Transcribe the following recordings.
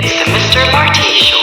It's the Mr. Marty Show.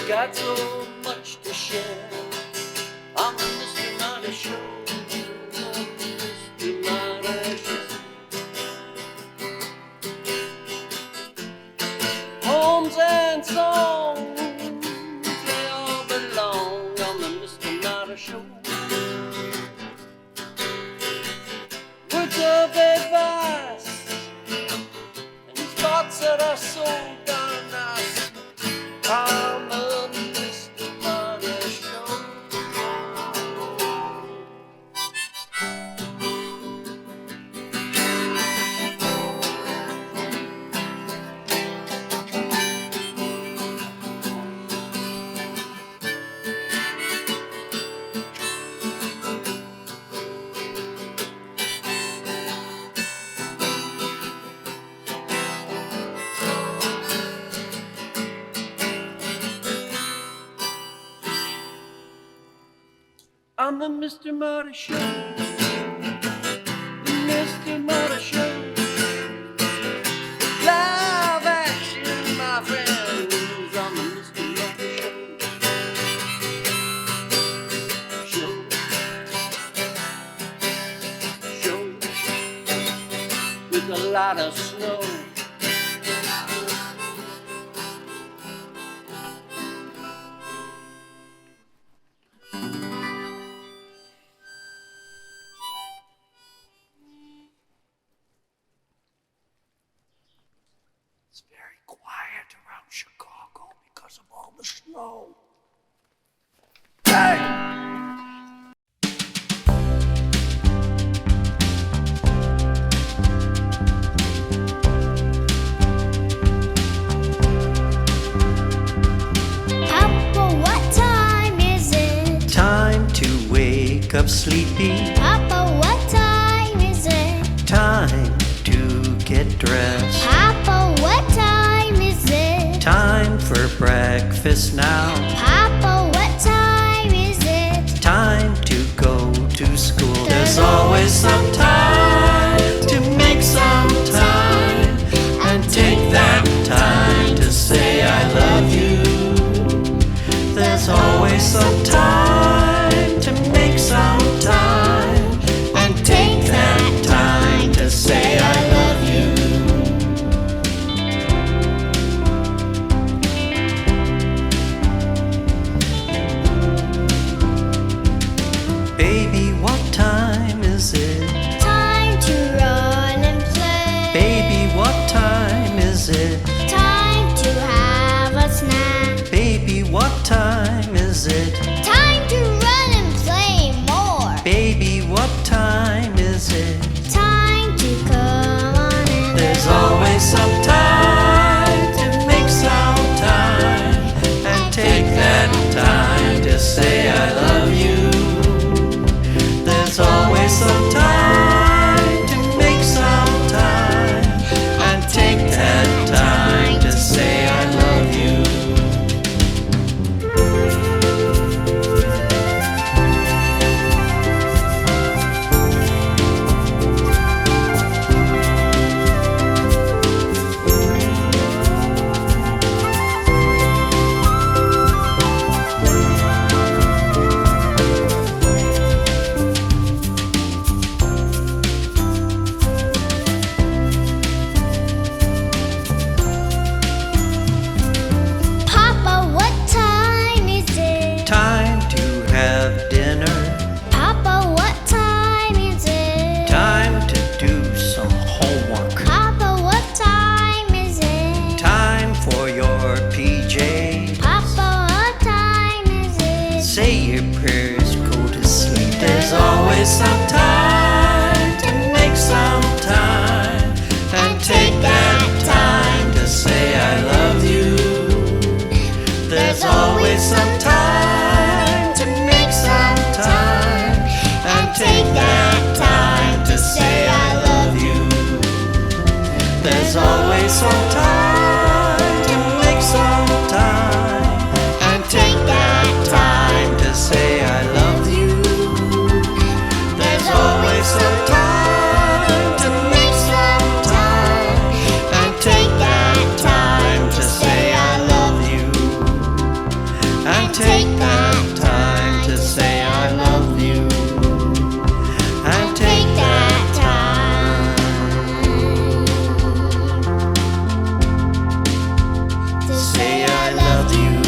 Got so much to share on the Mr. Marty Show. Mr. Marty Show. Poems and songs, they all belong on the Mr. Marty Show. Words of advice and thoughts that are so darn nice. On the Mr. Marty Show, the Mr. Marty Show, live action, my friends, on the Mr. Marty Show, with a lot of snow. It's very quiet around Chicago because of all the snow. Hey! Papa, what time is it? Time to wake up sleepy. Papa, what time is it? Time to get dressed. Papa, what time is it? Time for breakfast now. Papa, what time is it? Time to go to school. There's always some time to make some time and take that time to say I love you. There's always some time to make some time and take that time to say I love you. Baby, what time is it? Time always some time to make some time and take that time to say I love you. There's always some time to make some time and take that time to say I love you. There's always some time to make some time and take that time to say I love you. There's always some time to make some time and take that time to say I love you. And take that time to say I love you. And take that time to say I love you.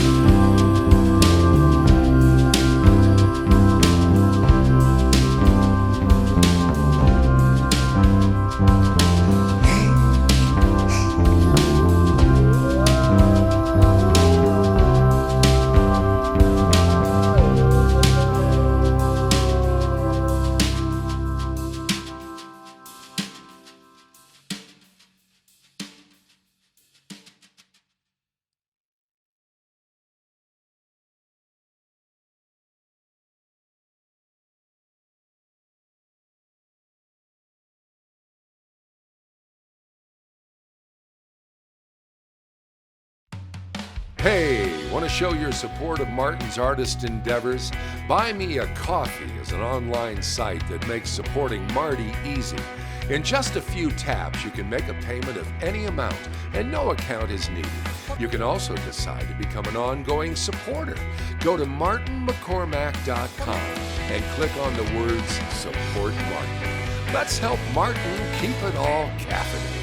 Hey, want to show your support of Martin's artist endeavors? Buy Me a Coffee is an online site that makes supporting Marty easy. In just a few taps, you can make a payment of any amount, and no account is needed. You can also decide to become an ongoing supporter. Go to martinmccormack.com and click on the words Support Martin. Let's help Martin keep it all caffeinated.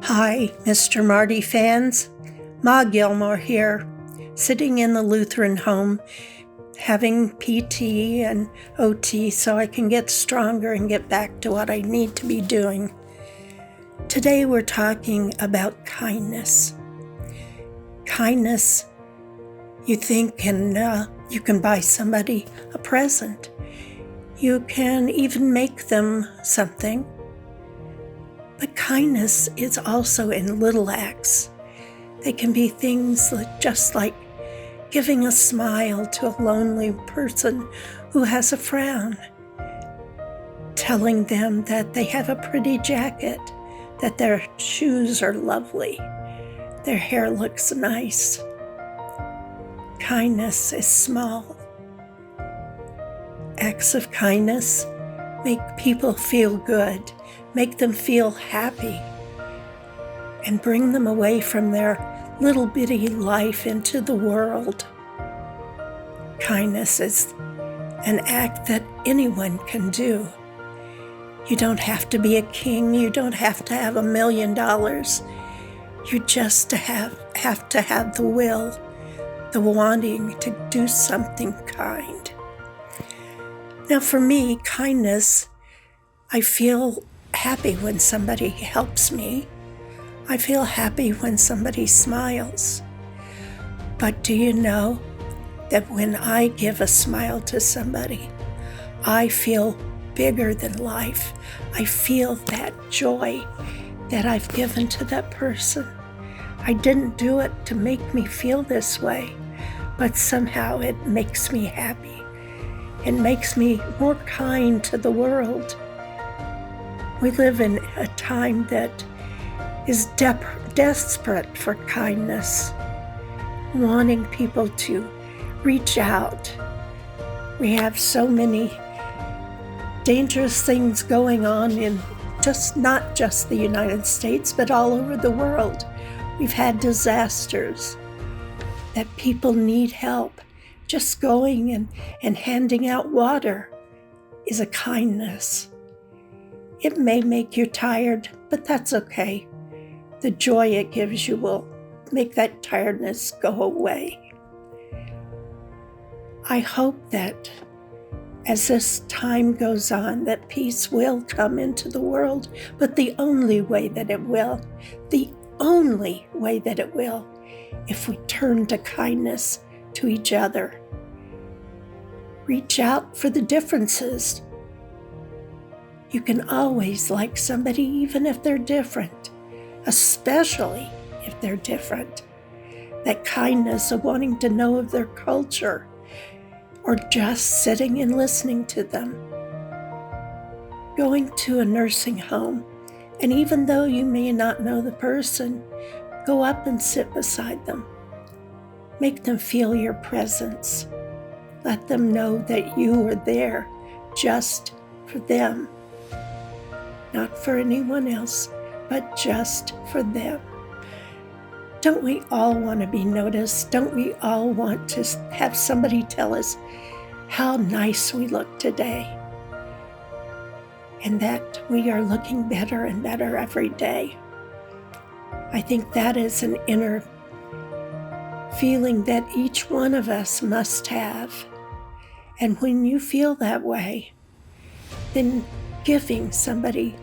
Hi, Mr. Marty fans. Ma Gilmore here, sitting in the Lutheran home, having PT and OT so I can get stronger and get back to what I need to be doing. Today we're talking about kindness. Kindness, you think, you can buy somebody a present. You can even make them something. But kindness is also in little acts. They can be things just like giving a smile to a lonely person who has a frown, telling them that they have a pretty jacket, that their shoes are lovely, their hair looks nice. Kindness is small. Acts of kindness make people feel good, make them feel happy, and bring them away from their little bitty life into the world. Kindness is an act that anyone can do. You don't have to be a king. You don't have to have $1 million. You just have to have the will, the wanting to do something kind. Now for me, kindness, I feel happy when somebody helps me. I feel happy when somebody smiles. But do you know that when I give a smile to somebody, I feel bigger than life. I feel that joy that I've given to that person. I didn't do it to make me feel this way, but somehow it makes me happy. It makes me more kind to the world. We live in a time that is desperate for kindness, wanting people to reach out. We have so many dangerous things going on in not just the United States, but all over the world. We've had disasters that people need help. Just going and handing out water is a kindness. It may make you tired, but that's okay. The joy it gives you will make that tiredness go away. I hope that as this time goes on, that peace will come into the world, but the only way that it will, if we turn to kindness to each other. Reach out for the differences. You can always like somebody even if they're different, especially if they're different. That kindness of wanting to know of their culture, or just sitting and listening to them. Going to a nursing home, and even though you may not know the person, go up and sit beside them. Make them feel your presence. Let them know that you are there just for them. Not for anyone else, but just for them. Don't we all want to be noticed? Don't we all want to have somebody tell us how nice we look today? And that we are looking better and better every day. I think that is an inner feeling that each one of us must have. And when you feel that way, then giving somebody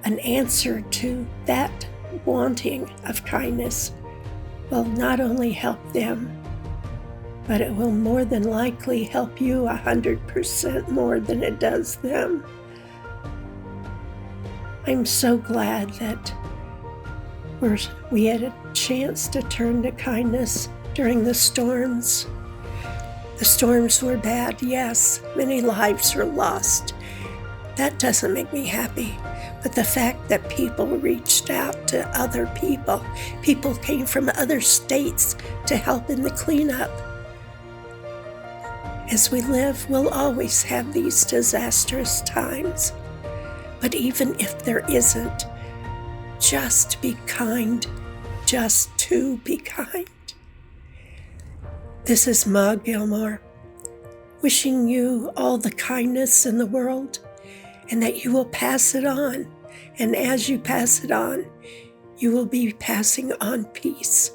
an answer to that wanting of kindness will not only help them, but it will more than likely help you 100% more than it does them. I'm so glad that we had a chance to turn to kindness during the storms. The storms were bad, yes. Many lives were lost. That doesn't make me happy. But the fact that people reached out to other people came from other states to help in the cleanup. As we live, we'll always have these disastrous times. But even if there isn't, just be kind, just to be kind. This is Ma Gilmore, wishing you all the kindness in the world, and that you will pass it on. And as you pass it on, you will be passing on peace.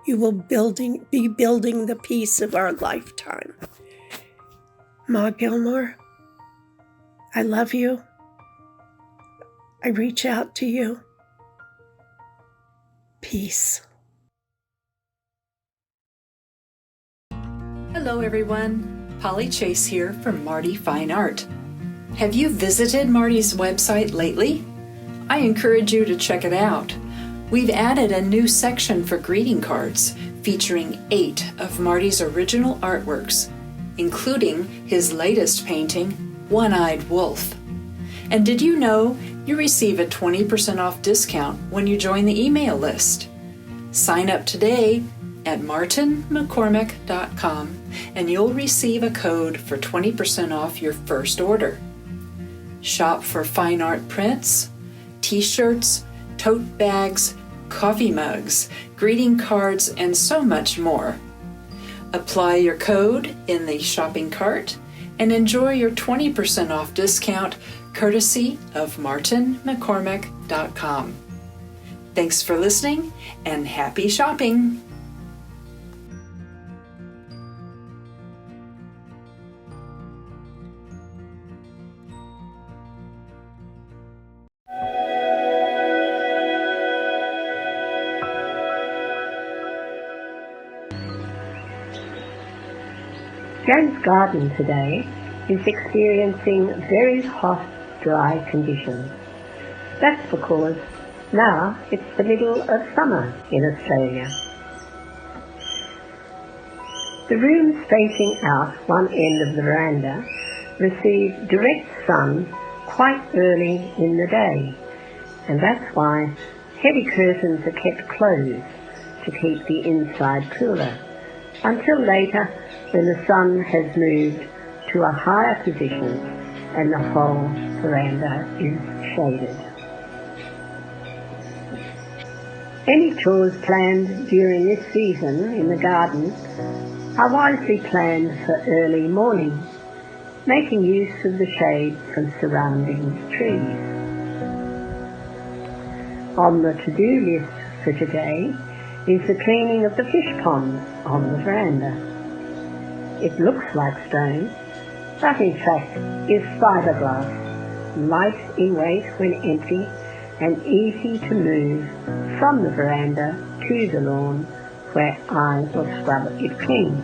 You will be building the peace of our lifetime. Ma Gilmore, I love you. I reach out to you. Peace. Hello everyone, Polly Chase here from Marty Fine Art. Have you visited Marty's website lately? I encourage you to check it out. We've added a new section for greeting cards featuring 8 of Marty's original artworks, including his latest painting, One-Eyed Wolf. And did you know you receive a 20% off discount when you join the email list? Sign up today at martinmccormack.com and you'll receive a code for 20% off your first order. Shop for fine art prints, t-shirts, tote bags, coffee mugs, greeting cards, and so much more. Apply your code in the shopping cart and enjoy your 20% off discount courtesy of martinmccormack.com. Thanks for listening and happy shopping! Jan's garden today is experiencing very hot, dry conditions. That's because now it's the middle of summer in Australia. The rooms facing out one end of the veranda receive direct sun quite early in the day, and that's why heavy curtains are kept closed to keep the inside cooler until later when the sun has moved to a higher position and the whole veranda is shaded. Any chores planned during this season in the garden are wisely planned for early morning, making use of the shade from surrounding trees. On the to-do list for today is the cleaning of the fish ponds on the veranda. It looks like stone, That in fact is fiberglass, light in weight when empty and easy to move from the veranda to the lawn where I will scrub it clean.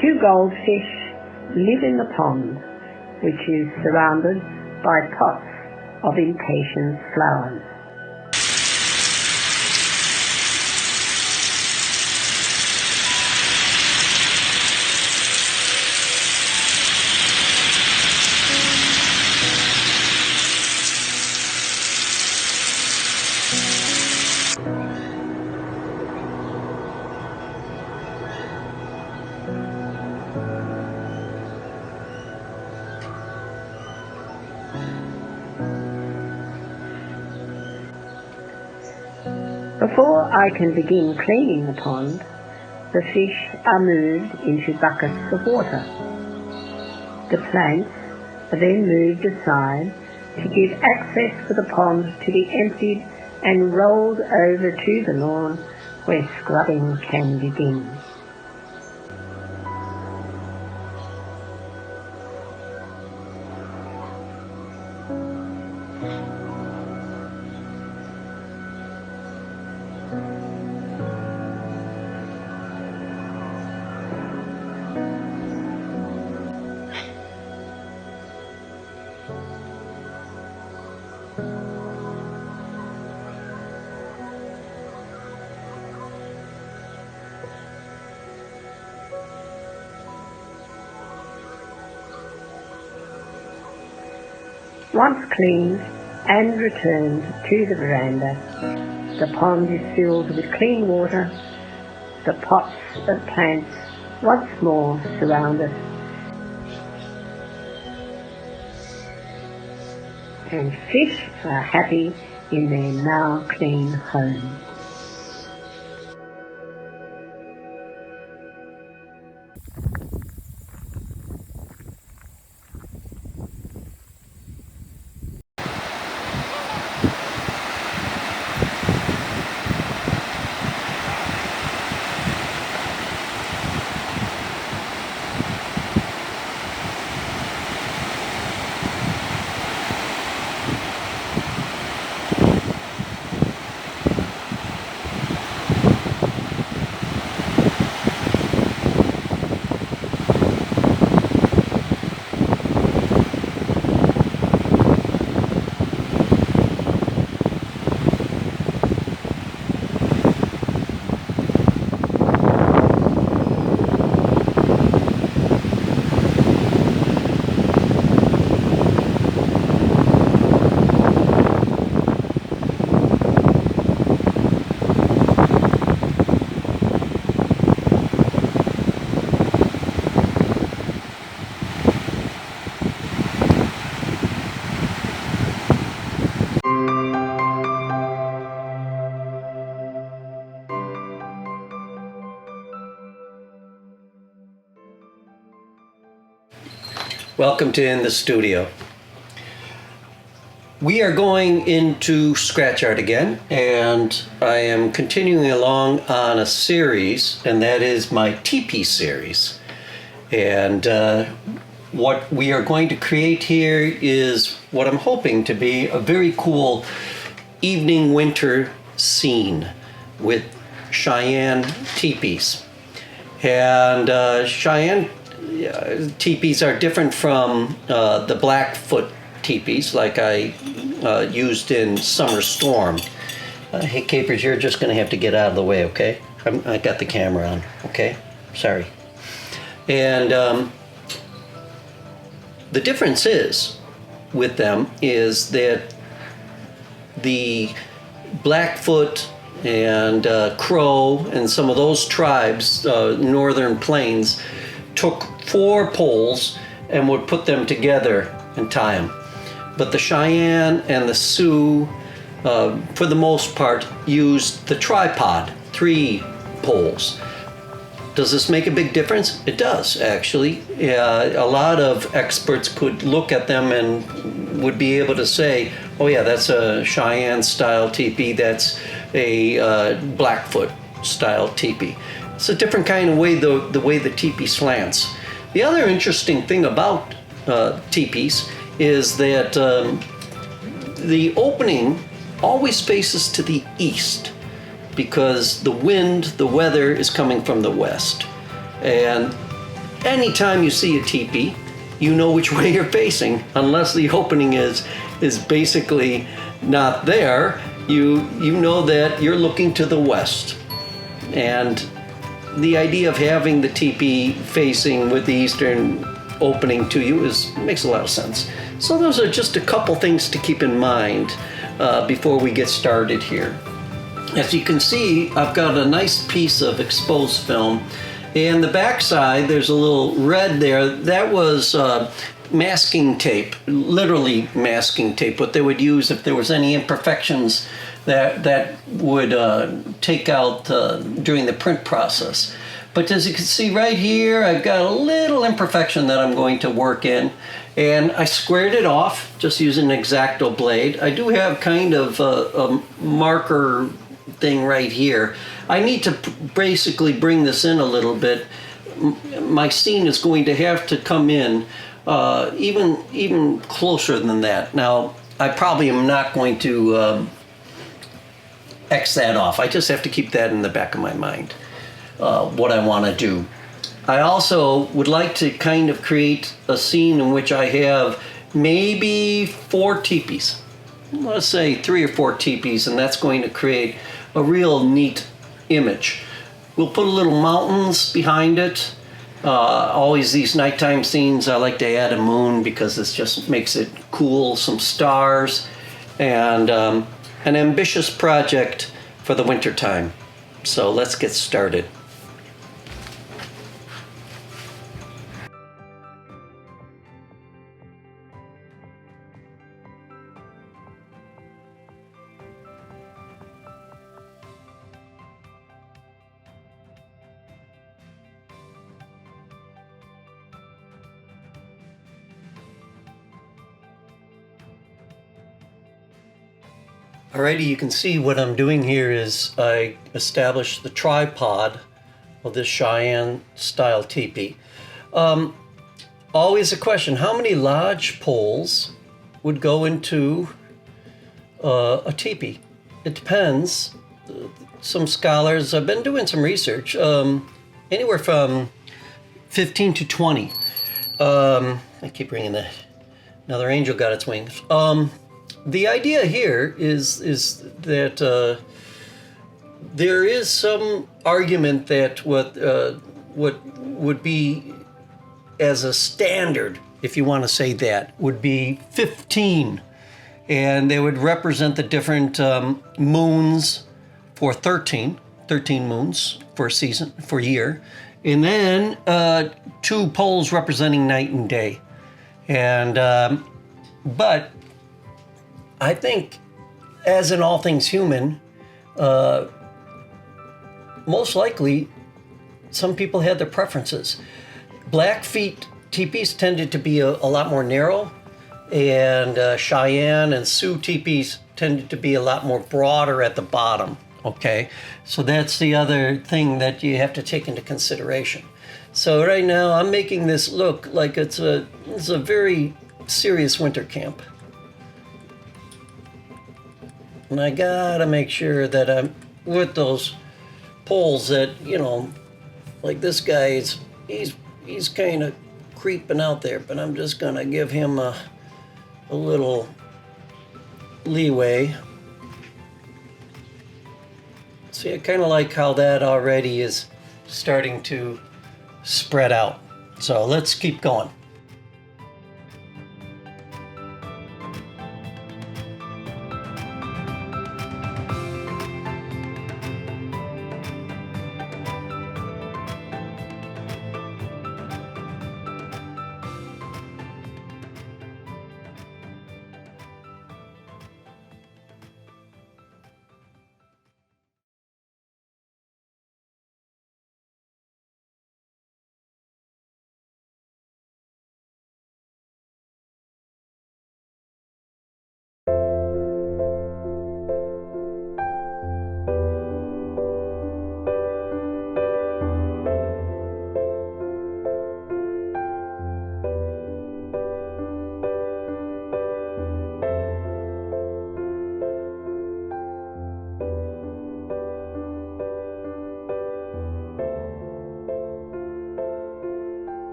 Two goldfish live in the pond, which is surrounded by pots of impatiens flowers. Before I can begin cleaning the pond, the fish are moved into buckets of water. The plants are then moved aside to give access for the pond to be emptied and rolled over to the lawn where scrubbing can begin. Once cleaned and returned to the veranda, the pond is filled with clean water, the pots of plants once more surround us, and fish are happy in their now clean home. Welcome to In the Studio. We are going into scratch art again, and I am continuing along on a series, and that is my teepee series. And what we are going to create here is what I'm hoping to be a very cool evening winter scene with Cheyenne teepees. And Cheyenne teepees are different from the Blackfoot teepees like I used in Summer Storm. Hey Capers, you're just gonna have to get out of the way, okay? I got the camera on, okay? Sorry. And the difference is with them is that the Blackfoot and Crow and some of those tribes, northern plains, took 4 poles and would put them together and tie them. But the Cheyenne and the Sioux, for the most part, used the tripod, 3 poles. Does this make a big difference? It does, actually. A lot of experts could look at them and would be able to say, oh yeah, that's a Cheyenne-style teepee, that's a Blackfoot style teepee. It's a different kind of way, the way the teepee slants. The other interesting thing about teepees is that the opening always faces to the east because the wind, the weather is coming from the west. And anytime you see a teepee, you know which way you're facing, unless the opening is basically not there. You know that you're looking to the west. And the idea of having the teepee facing with the eastern opening to you makes a lot of sense. So those are just a couple things to keep in mind before we get started here. As you can see, I've got a nice piece of exposed film, and the backside there's a little red there. That was masking tape, literally masking tape, what they would use if there was any imperfections that would take out during the print process. But as you can see right here, I've got a little imperfection that I'm going to work in, and I squared it off just using an X-Acto blade. I do have kind of a marker thing right here. I need to basically bring this in a little bit. My scene is going to have to come in even closer than that. Now, I probably am not going to X that off. I just have to keep that in the back of my mind, what I want to do. I also would like to kind of create a scene in which I have maybe 4 teepees. Let's say 3 or 4 teepees, and that's going to create a real neat image. We'll put a little mountains behind it. Always these nighttime scenes, I like to add a moon because it just makes it cool, some stars, and an ambitious project for the winter time. So let's get started. Alrighty, you can see what I'm doing here is I established the tripod of this Cheyenne style teepee. Always a question, how many lodge poles would go into a teepee? It depends. Some scholars, I've been doing some research, anywhere from 15 to 20. I keep ringing that. Another angel got its wings. The idea here is that there is some argument that what would be as a standard, if you want to say that, would be 15, and they would represent the different moons for 13 moons for a season, for a year, and then 2 poles representing night and day, and but I think, as in all things human, most likely, some people had their preferences. Blackfeet teepees tended to be a lot more narrow, and Cheyenne and Sioux teepees tended to be a lot more broader at the bottom, okay? So that's the other thing that you have to take into consideration. So right now, I'm making this look like it's a very serious winter camp. And I gotta make sure that I'm with those poles that, you know, like this guy, he's kind of creeping out there, but I'm just gonna give him a little leeway. See, I kind of like how that already is starting to spread out. So let's keep going.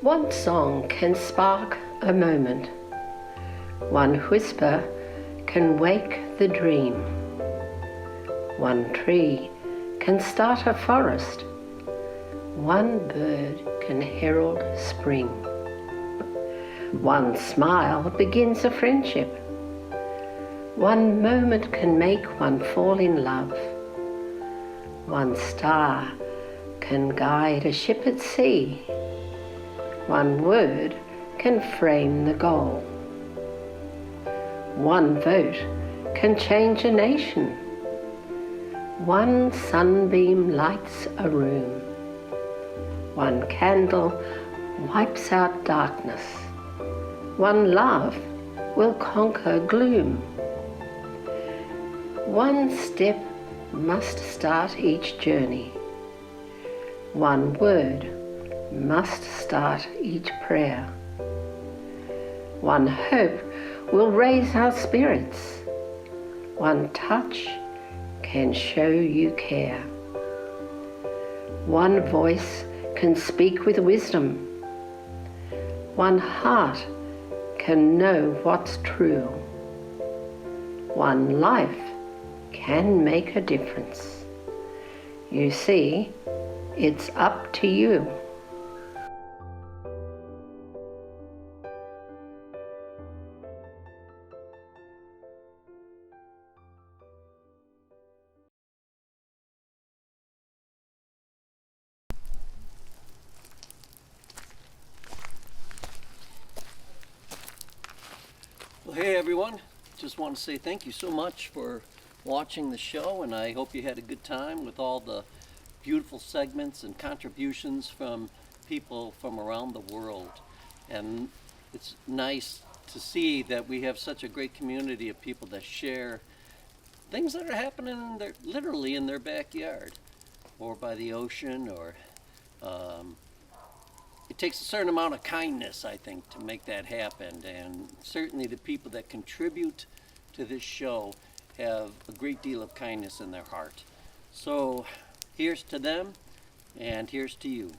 One song can spark a moment. One whisper can wake the dream. One tree can start a forest. One bird can herald spring. One smile begins a friendship. One moment can make one fall in love. One star can guide a ship at sea. One word can frame the goal. One vote can change a nation. One sunbeam lights a room. One candle wipes out darkness. One laugh will conquer gloom. One step must start each journey. One word must start each prayer. One hope will raise our spirits. One touch can show you care. One voice can speak with wisdom. One heart can know what's true. One life can make a difference. You see, it's up to you. Well, hey everyone, just want to say thank you so much for watching the show, and I hope you had a good time with all the beautiful segments and contributions from people from around the world. And it's nice to see that we have such a great community of people that share things that are happening literally in their backyard or by the ocean, or it takes a certain amount of kindness, I think, to make that happen. And certainly the people that contribute to this show have a great deal of kindness in their heart. So here's to them, and here's to you.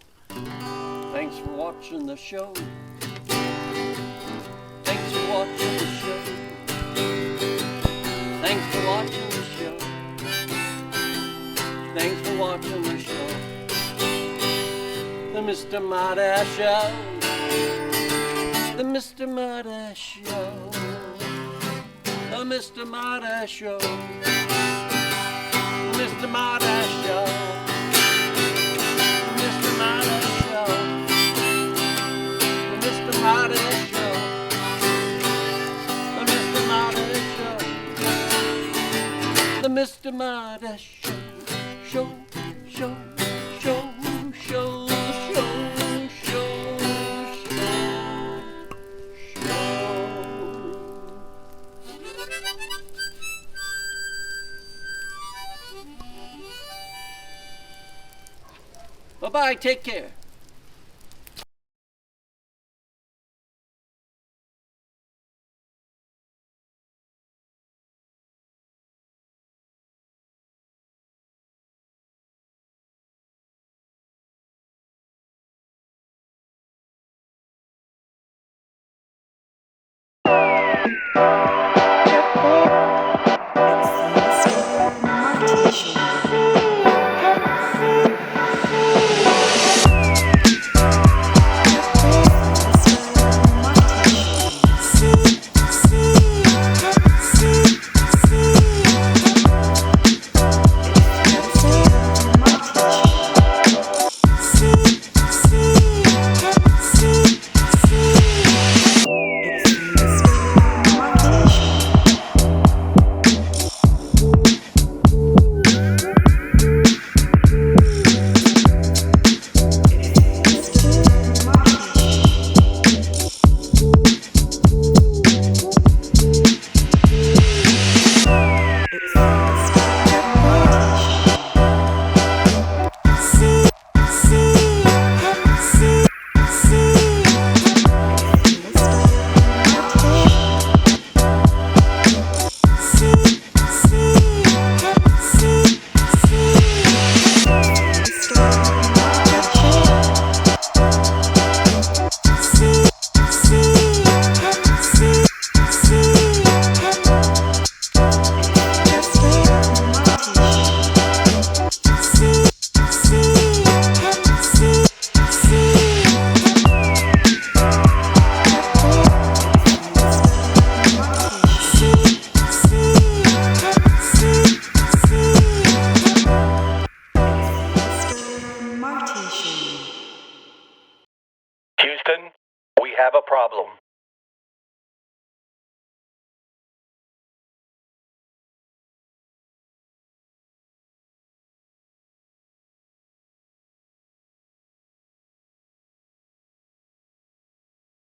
Thanks for watching the show. Thanks for watching the show. Thanks for watching the show. Thanks for watching the show. The Mr. Marty Show. The Mr. Marty Show. The Mr. Marty Show. The Mr. Marty Show. The Mr. Marty Show. The Mr. Marty Show. The Mr. Marty Show. The Mr. Marty Show. Show, show, show, show. Bye-bye, take care. Marty Show. Houston, we have a problem.